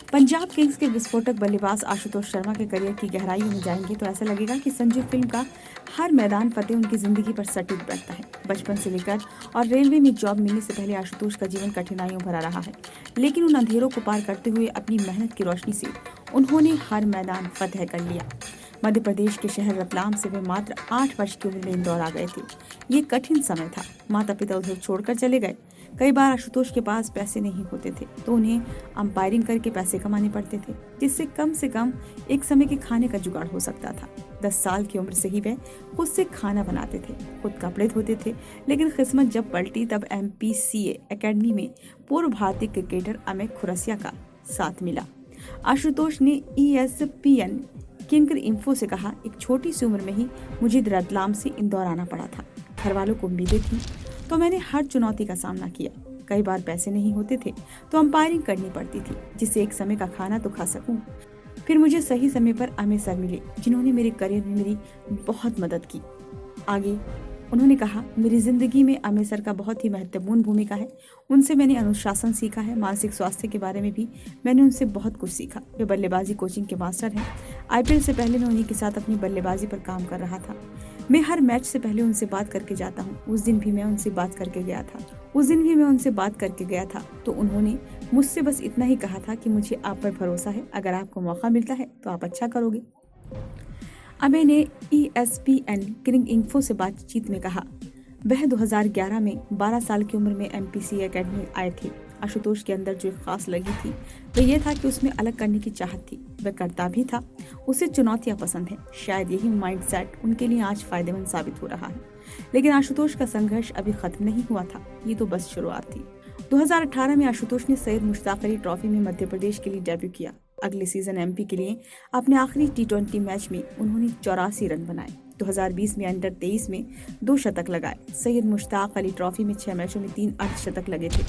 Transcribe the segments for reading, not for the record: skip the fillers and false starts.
Punjab Kings के विस्फोटक बल्लेबाज आशुतोष शर्मा के करियर की गहराइयों में जाएंगे तो ऐसा लगेगा कि संजू फिल्म का हर मैदान फतेह उनकी जिंदगी पर सटीक बैठता है। बचपन से लेकर और रेलवे में जॉब मिलने से पहले आशुतोष का जीवन कठिनाइयों भरा रहा है, लेकिन उन अंधेरों को पार करते हुए अपनी मेहनत की रोशनी से उन्होंने हर मैदान फतेह कर लिया। मध्य प्रदेश के शहर रतलाम से वे मात्र 8 वर्ष की उम्र में इंदौर आ गए थे। ये कठिन समय था, माता पिता उधर छोड़कर चले गए। कई बार आशुतोष के पास पैसे नहीं होते थे तो उन्हें अंपायरिंग करके पैसे कमाने पड़ते थे, जिससे कम से कम एक समय के खाने का जुगाड़ हो सकता था। 10 साल की उम्र से ही वे खुद से खाना बनाते थे, खुद कपड़े धोते थे। लेकिन किस्मत जब पलटी तब MPCA एकेडमी में पूर्व भारतीय क्रिकेटर अमित खुरसिया का साथ मिला। आशुतोष ने ESPN किंकर इन्फो से कहा, एक छोटी सी उम्र में ही मुझे रतलाम से इंदौर आना पड़ा था। घर वालों को उम्मीदें थी तो मैंने हर चुनौती का सामना किया। कई बार पैसे नहीं होते थे तो अंपायरिंग करनी पड़ती थी, जिससे एक समय का खाना तो खा सकूं। फिर मुझे सही समय पर अमित सर मिले, जिन्होंने मेरे करियर में मेरी बहुत मदद की। आगे उन्होंने कहा, मेरी जिंदगी में अमित सर का बहुत ही महत्वपूर्ण भूमिका है। उनसे मैंने अनुशासन सीखा है, मानसिक स्वास्थ्य के बारे में भी मैंने उनसे बहुत कुछ सीखा। वे बल्लेबाजी कोचिंग के मास्टर हैं। IPL से पहले मैं उन्हीं के साथ अपनी बल्लेबाजी पर काम कर रहा था। मैं हर मैच से पहले उनसे बात करके जाता हूँ। उस दिन भी मैं उनसे बात करके गया था तो उन्होंने मुझसे बस इतना ही कहा था कि मुझे आप पर भरोसा है, अगर आपको मौका मिलता है तो आप अच्छा करोगे। अबे ने ESPN क्रिंग इन्फो से बातचीत में कहा, वह 2011 में 12 साल की उम्र में MPCA एकेडमी आए थे। आशुतोष के अंदर जो खास लगी थी वह यह था कि उसमें अलग करने की चाहत थी। वह करता भी था, उसे चुनौतियां पसंद है। शायद यही माइंडसेट उनके लिए आज फायदेमंद साबित हो रहा है। लेकिन आशुतोष का संघर्ष अभी खत्म नहीं हुआ था, ये तो बस शुरुआत थी। 2018 में आशुतोष ने सैयद मुश्ताक अली ट्रॉफी में मध्य प्रदेश के लिए डेब्यू किया। अगले सीजन MP के लिए अपने आखिरी T20 मैच में उन्होंने 84 रन बनाए। 2020 में अंडर 23 में 2 शतक लगाए। सैयद मुश्ताक अली ट्रॉफी में 6 मैचों में 3 अर्धशतक लगे थे,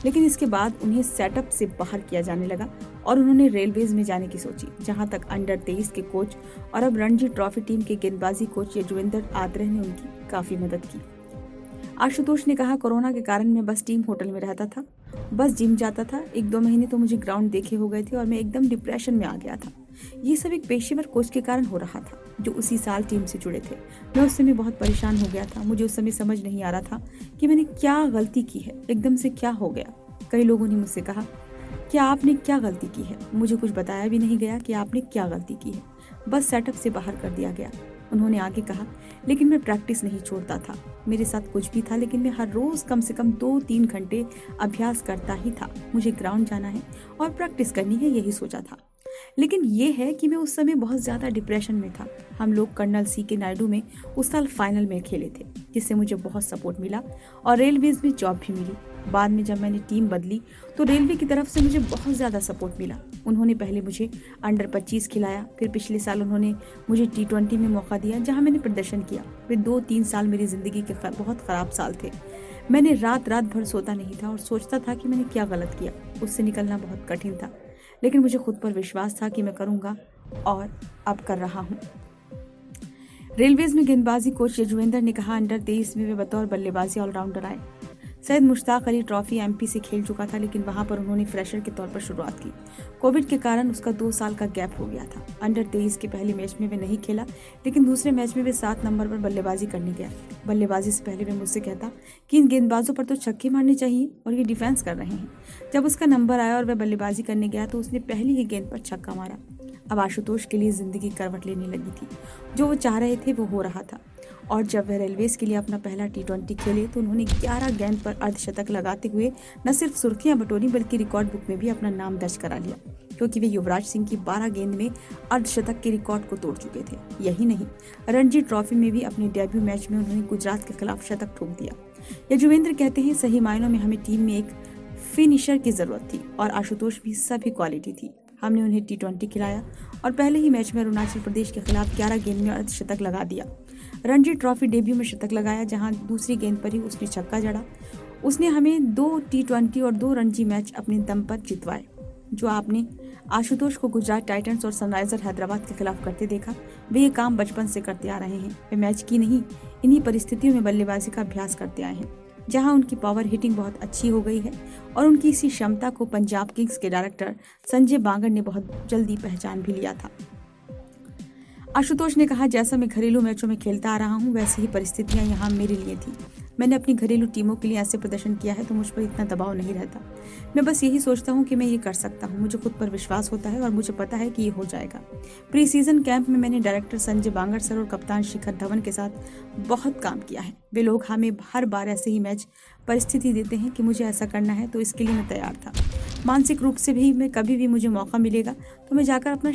लेकिन इसके बाद उन्हें सेटअप से बाहर किया जाने लगा और उन्होंने रेलवेज में जाने की सोची, जहां तक अंडर 23 के कोच और अब रणजी ट्रॉफी टीम के गेंदबाजी कोच यजुवेंद्र आद्रे ने उनकी काफी मदद की। आशुतोष ने कहा, कोरोना के कारण मैं बस टीम होटल में रहता था, बस जिम जाता था। 1-2 महीने तो मुझे ग्राउंड देखे हो गए थे और मैं एकदम डिप्रेशन में आ गया था। ये सब एक पेशेवर कोच के कारण हो रहा था, जो उसी साल टीम से जुड़े थे। मैं उस समय बहुत परेशान हो गया था। मुझे उस समय समझ नहीं आ रहा था कि मैंने क्या गलती की है, एकदम से क्या हो गया। कई लोगों ने मुझसे कहा, क्या आपने क्या गलती की है? मुझे कुछ बताया भी नहीं गया कि आपने क्या गलती की है, बस सेटअप से बाहर कर दिया गया। उन्होंने आगे कहा, लेकिन मैं प्रैक्टिस नहीं छोड़ता था। मेरे साथ कुछ भी था, लेकिन मैं हर रोज कम से कम 2-3 घंटे अभ्यास करता ही था। मुझे ग्राउंड जाना है और प्रैक्टिस करनी है, यही सोचा था। लेकिन ये है कि मैं उस समय बहुत ज़्यादा डिप्रेशन में था। हम लोग कर्नल CK नायडू में उस साल फाइनल में खेले थे, जिससे मुझे बहुत सपोर्ट मिला और रेलवेज में जॉब भी मिली। बाद में जब मैंने टीम बदली तो रेलवे की तरफ से मुझे बहुत ज़्यादा सपोर्ट मिला। उन्होंने पहले मुझे अंडर 25 खिलाया, फिर पिछले साल उन्होंने मुझे T20 में मौका दिया, जहाँ मैंने प्रदर्शन किया। फिर 2-3 साल मेरी ज़िंदगी के बहुत ख़राब साल थे। मैंने रात भर सोता नहीं था और सोचता था कि मैंने क्या गलत किया। उससे निकलना बहुत कठिन था, लेकिन मुझे खुद पर विश्वास था कि मैं करूँगा और अब कर रहा हूँ। रेलवेज में गेंदबाजी कोच यजुवेंद्र ने कहा, अंडर 23 में वे बतौर बल्लेबाजी ऑलराउंडर आए। सैयद मुश्ताक अली ट्रॉफी MP से खेल चुका था, लेकिन वहां पर उन्होंने फ्रेशर के तौर पर शुरुआत की। कोविड के कारण उसका 2 साल का गैप हो गया था। अंडर 23 के पहले मैच में वे नहीं खेला, लेकिन दूसरे मैच में वे 7 नंबर पर बल्लेबाजी करने गया। बल्लेबाजी से पहले वे मुझसे कहता कि इन गेंदबाजों पर तो छक्के मारने चाहिए और ये डिफेंस कर रहे हैं। जब उसका नंबर आया और वह बल्लेबाजी करने गया तो उसने पहली ही गेंद पर छक्का मारा। अब आशुतोष के लिए जिंदगी करवट लेने लगी थी। जो वो चाह रहे थे वो हो रहा था। और जब वह रेलवेज के लिए अपना पहला T20 खेले तो उन्होंने 11 गेंद पर अर्धशतक लगाते हुए न सिर्फ सुर्खियां बटोरी, बल्कि रिकॉर्ड बुक में भी अपना नाम दर्ज करा लिया, क्योंकि वे युवराज सिंह की 12 गेंद में अर्धशतक के रिकॉर्ड को तोड़ चुके थे। यही नहीं, रणजी ट्रॉफी में भी अपने डेब्यू मैच में उन्होंने गुजरात के खिलाफ शतक ठोक दिया। यजुवेंद्र कहते हैं, सही मायनों में हमें टीम में एक फिनिशर की जरूरत थी और आशुतोष भी सभी क्वालिटी थी। हमने उन्हें T20 खिलाया और पहले ही मैच में अरुणाचल प्रदेश के खिलाफ 11 गेंद में अर्धशतक लगा दिया। रणजी ट्रॉफी डेब्यू में शतक लगाया, जहां दूसरी गेंद पर ही उसने छक्का जड़ा। उसने हमें 2 T20 और 2 रणजी मैच अपने दम पर जितवाए। जो आपने आशुतोष को गुजरात टाइटंस और सनराइजर हैदराबाद के खिलाफ करते देखा, वे ये काम बचपन से करते आ रहे हैं। वे मैच की नहीं, इन्हीं परिस्थितियों में बल्लेबाजी का अभ्यास करते आए हैं। जहां उनकी पावर हिटिंग बहुत अच्छी हो गई है और उनकी इसी क्षमता को पंजाब किंग्स के डायरेक्टर संजय बांगर ने बहुत जल्दी पहचान भी लिया था। आशुतोष ने कहा, जैसा मैं घरेलू मैचों में खेलता आ रहा हूं वैसी ही परिस्थितियां यहां मेरे लिए थी। मैंने अपनी घरेलू टीमों के लिए ऐसे प्रदर्शन किया है तो मुझ पर इतना दबाव नहीं रहता। मैं बस यही सोचता हूं कि मैं ये कर सकता हूं। मुझे खुद पर विश्वास होता है और मुझे पता है कि ये हो जाएगा। प्री सीजन कैंप में मैंने डायरेक्टर संजय बांगर सर और कप्तान शिखर धवन के साथ बहुत काम किया है। वे लोग हमें हर बार ऐसे ही मैच परिस्थिति देते हैं कि मुझे ऐसा करना है, तो इसके लिए मैं तैयार था। मानसिक रूप से भी मैं कभी भी मुझे मौका मिलेगा तो मैं जाकर अपना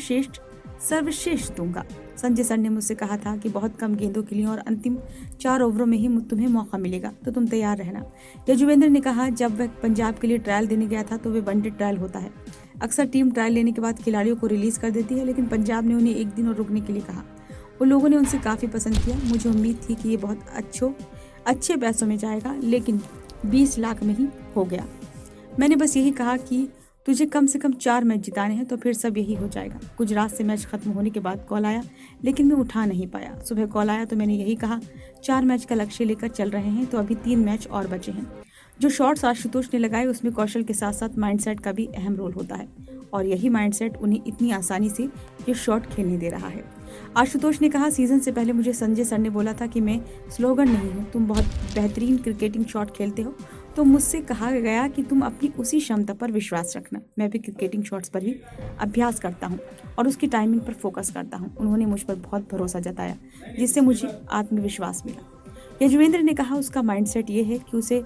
सर्वश्रेष्ठ दूंगा। संजय सर ने मुझसे कहा था कि बहुत कम गेंदों के लिए और अंतिम 4 ओवरों में ही तुम्हें मौका मिलेगा, तो तुम तैयार रहना। यजुवेंद्र ने कहा, जब वह पंजाब के लिए ट्रायल देने गया था तो वे वनडे ट्रायल होता है। अक्सर टीम ट्रायल लेने के बाद खिलाड़ियों को रिलीज कर देती है, लेकिन पंजाब ने उन्हें 1 दिन और रुकने के लिए कहा। उन लोगों ने उनसे काफ़ी पसंद किया। मुझे उम्मीद थी कि ये बहुत अच्छे पैसों में जाएगा, लेकिन 20 लाख में ही हो गया। मैंने बस यही कहा कि तुझे कम से कम 4 मैच जिताने हैं, तो फिर सब यही हो जाएगा। गुजरात से मैच खत्म होने के बाद कॉल आया, लेकिन मैं उठा नहीं पाया। सुबह कॉल आया तो मैंने यही कहा, 4 मैच का लक्ष्य लेकर चल रहे हैं, तो अभी 3 मैच और बचे हैं। जो शॉट्स आशुतोष ने लगाए उसमें कौशल के साथ साथ माइंडसेट का भी अहम रोल होता है, और यही माइंडसेट उन्हें इतनी आसानी से ये शॉट खेलने दे रहा है। आशुतोष ने कहा, सीजन से पहले मुझे संजय सर ने बोला था कि मैं स्लोगन नहीं हूँ, तुम बहुत बेहतरीन क्रिकेटिंग शॉट खेलते हो, तो मुझसे कहा गया कि तुम अपनी उसी क्षमता पर विश्वास रखना। मैं भी क्रिकेटिंग शॉट्स पर ही अभ्यास करता हूँ और उसकी टाइमिंग पर फोकस करता हूँ। उन्होंने मुझ पर बहुत भरोसा जताया, जिससे मुझे आत्मविश्वास मिला। यजुवेंद्र ने कहा, उसका माइंडसेट ये है कि उसे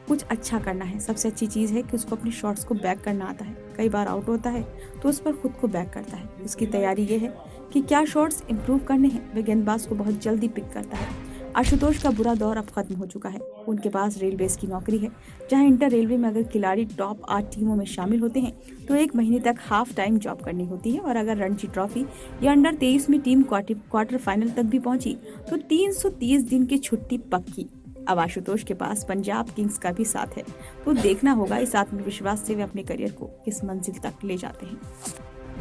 कुछ अच्छा करना है। सबसे अच्छी चीज़ है कि उसको अपने शॉट्स को बैक करना आता है। कई बार आउट होता है तो उस पर खुद को बैक करता है। उसकी तैयारी ये है कि क्या शॉट्स इंप्रूव करने हैं। वह गेंदबाज को बहुत जल्दी पिक करता है। आशुतोष का बुरा दौर अब खत्म हो चुका है। उनके पास रेलवेज की नौकरी है, जहां इंटर रेलवे में अगर खिलाड़ी टॉप 8 टीमों में शामिल होते हैं तो 1 महीने तक हाफ टाइम जॉब करनी होती है, और अगर रणजी ट्रॉफी या अंडर 23 में टीम क्वार्टर फाइनल तक भी पहुंची तो 330 दिन की छुट्टी पक्की। अब आशुतोष के पास पंजाब किंग्स का भी साथ है, तो देखना होगा इस आत्मविश्वास से वे अपने करियर को किस मंजिल तक ले जाते हैं।